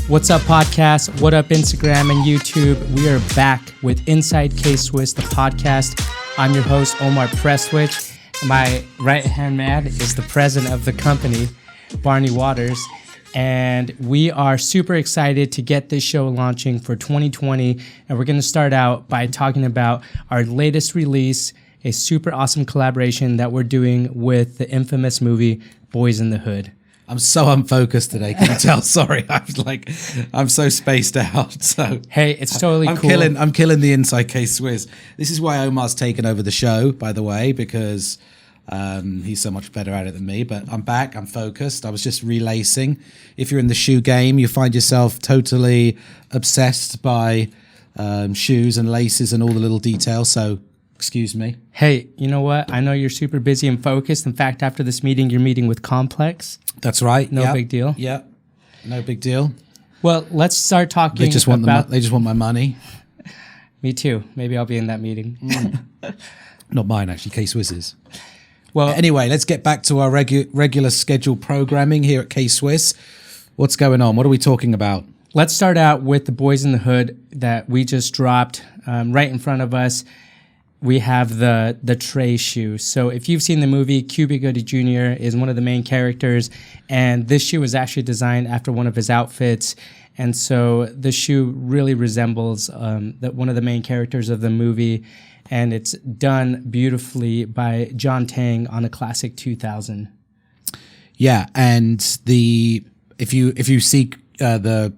What's up, podcast? What up, Instagram and YouTube? We are back with Inside K-Swiss, the podcast. I'm your host, Omar Prestwich. My right-hand man is the president of the company, Barney Waters. And we are super excited to get this show launching for 2020. And we're going to start out by talking about our latest release, a super awesome collaboration that we're doing with the infamous movie, Boyz N The Hood. I'm so unfocused today. Can you tell? Sorry, I'm so spaced out. So hey, it's totally cool. I'm killing the Inside K-Swiss. This is why Omar's taken over the show, by the way, because he's so much better at it than me. But I'm back. I'm focused. I was just relacing. If you're in the shoe game, you find yourself totally obsessed by shoes and laces and all the little details. So excuse me. Hey, you know what? I know you're super busy and focused. In fact, after this meeting, you're meeting with Complex. That's right. No big deal. Yeah, no big deal. Well, let's start talking. They just want they just want my money. Me too. Maybe I'll be in that meeting. Not mine, actually. K-Swiss's. Well, anyway, let's get back to our regular scheduled programming here at K-Swiss. What's going on? What are we talking about? Let's start out with the Boyz N The Hood that we just dropped right in front of us. We have the Trey shoe. So if you've seen the movie, Cuba Gooding Jr. is one of the main characters, and this shoe was actually designed after one of his outfits. And so the shoe really resembles one of the main characters of the movie, and it's done beautifully by John Tang on a classic 2000. Yeah, and if you see the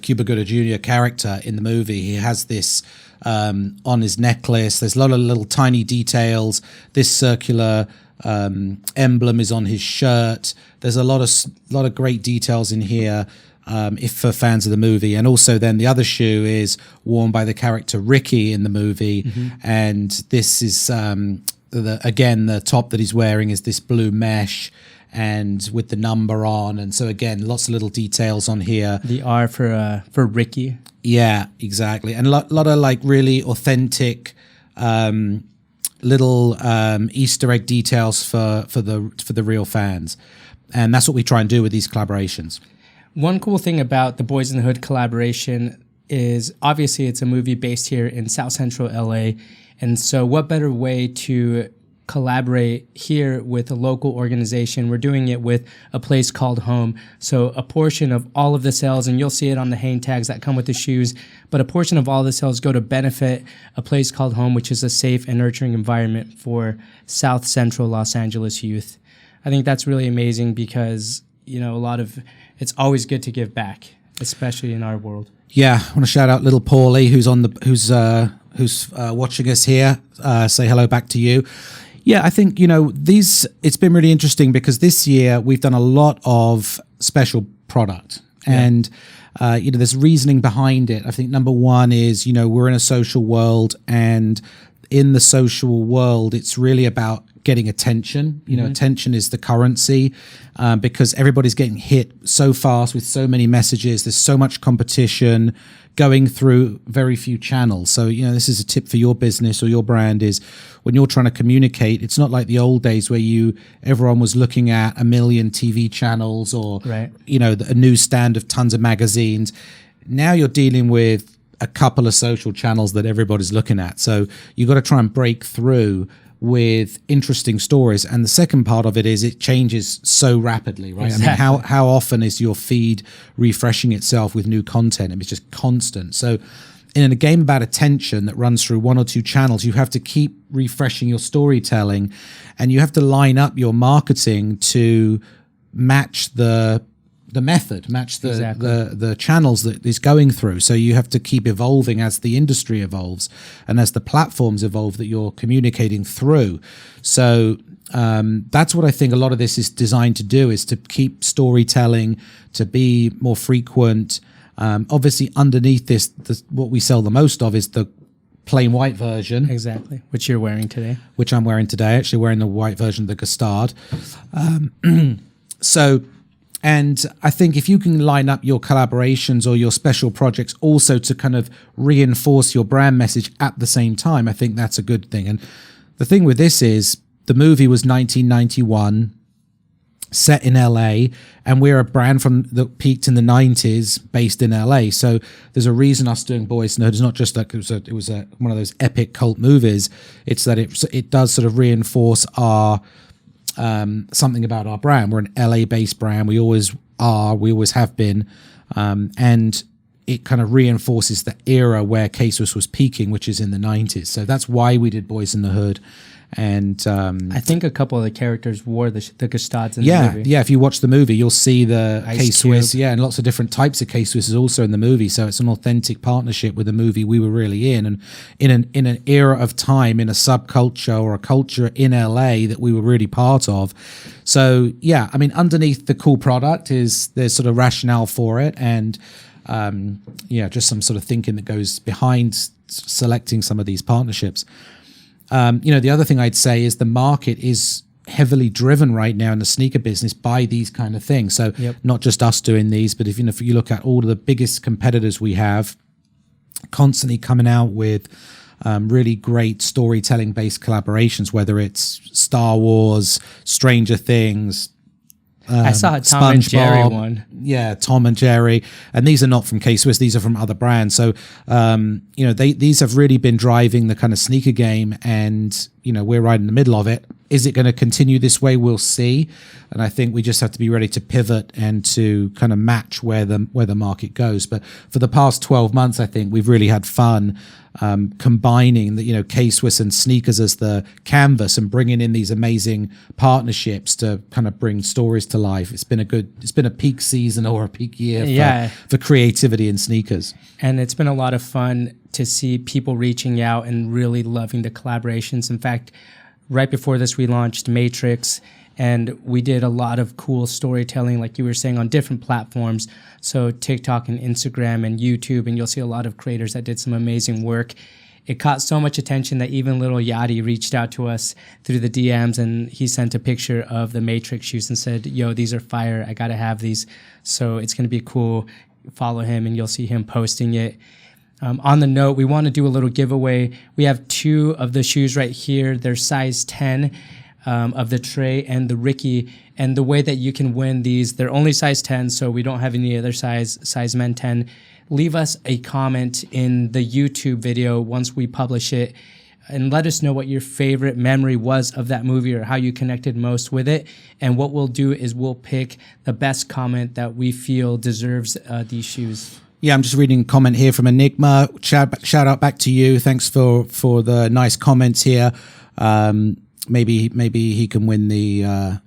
Cuba Gooding Jr. character in the movie, he has this on his necklace. There's a lot of little tiny details. This circular emblem is on his shirt. There's a lot of great details in here if for fans of the movie. And also then the other shoe is worn by the character Ricky in the movie. Mm-hmm. And this is the top that he's wearing is this blue mesh and with the number on. And so again, lots of little details on here. The R for Ricky. Yeah, exactly. And a lot of like really authentic little Easter egg details for the real fans. And that's what we try and do with these collaborations. One cool thing about the Boyz N The Hood collaboration is obviously it's a movie based here in South Central LA. And so what better way to collaborate here with a local organization? We're doing it with a place called Home. So a portion of all of the sales, and you'll see it on the hang tags that come with the shoes, but a portion of all the sales go to benefit a place called Home, which is a safe and nurturing environment for South Central Los Angeles youth. I think that's really amazing because, you know, it's always good to give back, especially in our world. Yeah, I want to shout out little Paulie who's watching us here. Say hello back to you. Yeah, I think, it's been really interesting because this year we've done a lot of special product and, there's reasoning behind it. I think number one is, we're in a social world, and in the social world, it's really about getting attention. Attention is the currency because everybody's getting hit so fast with so many messages. There's so much competition going through very few channels. So, this is a tip for your business or your brand is when you're trying to communicate, it's not like the old days where everyone was looking at a million TV channels or, right. A newsstand of tons of magazines. Now you're dealing with a couple of social channels that everybody's looking at. So you've got to try and break through with interesting stories. And the second part of it is it changes so rapidly, right? Exactly. I mean, how often is your feed refreshing itself with new content? I mean, it's just constant. So in a game about attention that runs through one or two channels, you have to keep refreshing your storytelling, and you have to line up your marketing to match the method, match the channels that is going through. So you have to keep evolving as the industry evolves and as the platforms evolve that you're communicating through. So that's what I think a lot of this is designed to do, is to keep storytelling, to be more frequent. Obviously underneath this, what we sell the most of is the plain white version. Exactly. Which you're wearing today. Which I'm wearing today, actually wearing the white version of the Gustard. And I think if you can line up your collaborations or your special projects also to kind of reinforce your brand message at the same time, I think that's a good thing. And the thing with this is the movie was 1991. set in LA, and we're a brand from that peaked in the 90s based in LA. So there's a reason us doing Boyz N The Hood is not just like it was one of those epic cult movies. It's that it does sort of reinforce our something about our brand. We're an LA based brand. We always are. We always have been. And it kind of reinforces the era where K-Swiss was peaking, which is in the 90s. So that's why we did Boyz N The Hood. And I think a couple of the characters wore the Gestads in the movie. Yeah, if you watch the movie, you'll see the Ice K-Swiss, Cube. and lots of different types of K-Swiss is also in the movie. So it's an authentic partnership with the movie we were really in, and in an era of time, in a subculture or a culture in LA that we were really part of. So yeah, I mean, underneath the cool product is there's sort of rationale for it, and just some sort of thinking that goes behind selecting some of these partnerships. The other thing I'd say is the market is heavily driven right now in the sneaker business by these kind of things. So not just us doing these, but if you look at all of the biggest competitors we have constantly coming out with really great storytelling based collaborations, whether it's Star Wars, Stranger Things, I saw a Tom and Jerry one. Yeah, Tom and Jerry. And these are not from K-Swiss, these are from other brands. So, these have really been driving the kind of sneaker game, and, we're right in the middle of it. Is it going to continue this way? We'll see. And I think we just have to be ready to pivot and to kind of match where the market goes. But for the past 12 months, I think we've really had fun combining the K-Swiss and sneakers as the canvas and bringing in these amazing partnerships to kind of bring stories to life. It's been a peak season or a peak year for creativity in sneakers. And it's been a lot of fun to see people reaching out and really loving the collaborations. In fact, right before this, we launched Matrix, and we did a lot of cool storytelling, like you were saying, on different platforms. So TikTok and Instagram and YouTube, and you'll see a lot of creators that did some amazing work. It caught so much attention that even little Yachty reached out to us through the DMs, and he sent a picture of the Matrix shoes and said, "Yo, these are fire. I got to have these." So it's going to be cool. Follow him, and you'll see him posting it. On the note, we want to do a little giveaway. We have 2 of the shoes right here. They're size 10 of the Trey and the Ricky. And the way that you can win these, they're only size 10, so we don't have any other size men 10. Leave us a comment in the YouTube video once we publish it, and let us know what your favorite memory was of that movie or how you connected most with it. And what we'll do is we'll pick the best comment that we feel deserves these shoes. Yeah, I'm just reading a comment here from Enigma. Shout out back to you. Thanks for the nice comments here. Maybe he can win the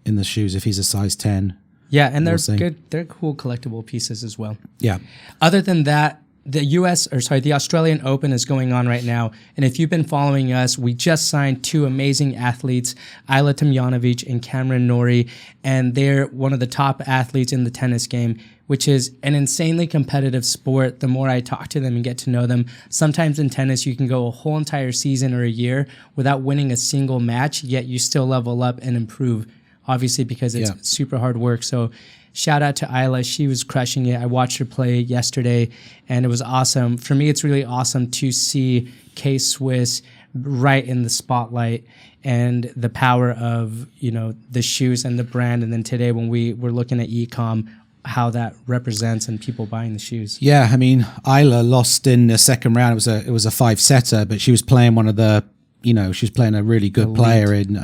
in the shoes if he's a size 10. Yeah, and they're good. They're cool collectible pieces as well. Yeah. Other than that, the Australian Open is going on right now. And if you've been following us, we just signed 2 amazing athletes, Ayla Tomljanovic and Cameron Norrie. And they're one of the top athletes in the tennis game, which is an insanely competitive sport. The more I talk to them and get to know them, sometimes in tennis, you can go a whole entire season or a year without winning a single match, yet you still level up and improve, obviously, because it's super hard work. So shout out to Ayla. She was crushing it. I watched her play yesterday, and it was awesome. For me, it's really awesome to see K-Swiss right in the spotlight and the power of, the shoes and the brand. And then today when we were looking at e-com, how that represents and people buying the shoes. Yeah, I mean, Ayla lost in the second round. It was a 5-setter, but she was playing one of the, she was playing a really good player in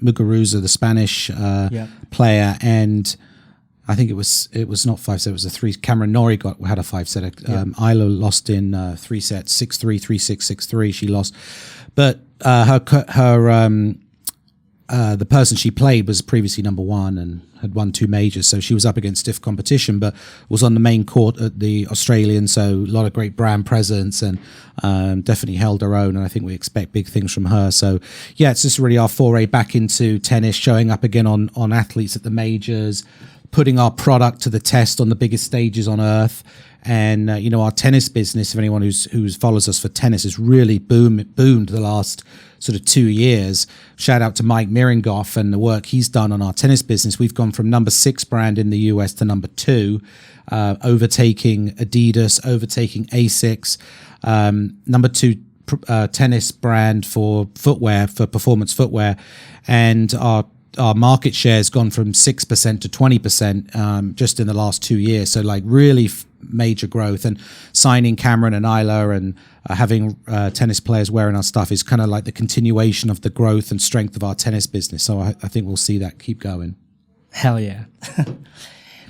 Muguruza, the Spanish player, and I think it was not 5-set, it was a 3. Cameron Norrie had a 5-setter. Ayla lost in 3 sets, 6-3, 3-6, 6-3. She lost, but the person she played was previously number 1 and had won 2 majors, so she was up against stiff competition, but was on the main court at the Australian, so a lot of great brand presence, and definitely held her own, and I think we expect big things from her. So yeah, it's just really our foray back into tennis, showing up again on athletes at the majors, putting our product to the test on the biggest stages on earth. And our tennis business, if anyone who's follows us for tennis, has really boomed the last sort of 2 years. Shout out to Mike Miringoff and the work he's done on our tennis business. We've gone from number 6 brand in the US to number 2, overtaking Adidas, overtaking Asics, number 2 tennis brand for footwear, for performance footwear, and our our market share has gone from 6% to 20% just in the last 2 years. So like really major growth, and signing Cameron and Isla and having tennis players wearing our stuff is kind of like the continuation of the growth and strength of our tennis business. So I think we'll see that keep going. Hell yeah.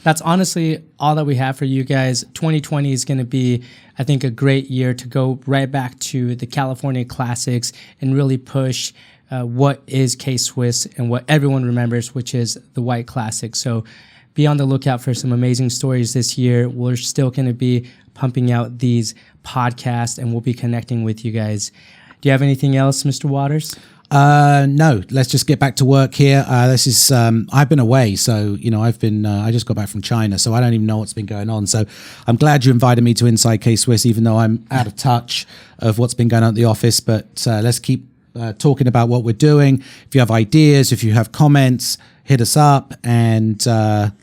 That's honestly all that we have for you guys. 2020 is going to be, I think, a great year to go right back to the California Classics and really push what is K-Swiss and what everyone remembers, which is the White Classic. So be on the lookout for some amazing stories this year. We're still going to be pumping out these podcasts, and we'll be connecting with you guys. Do you have anything else, Mr. Waters? No, let's just get back to work here. This is, I've been away. So, I just got back from China, so I don't even know what's been going on. So I'm glad you invited me to Inside K-Swiss, even though I'm out of touch of what's been going on at the office. But let's keep talking about what we're doing. If you have ideas, if you have comments, hit us up, and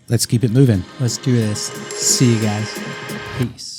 let's keep it moving. Let's do this. See you guys. Peace.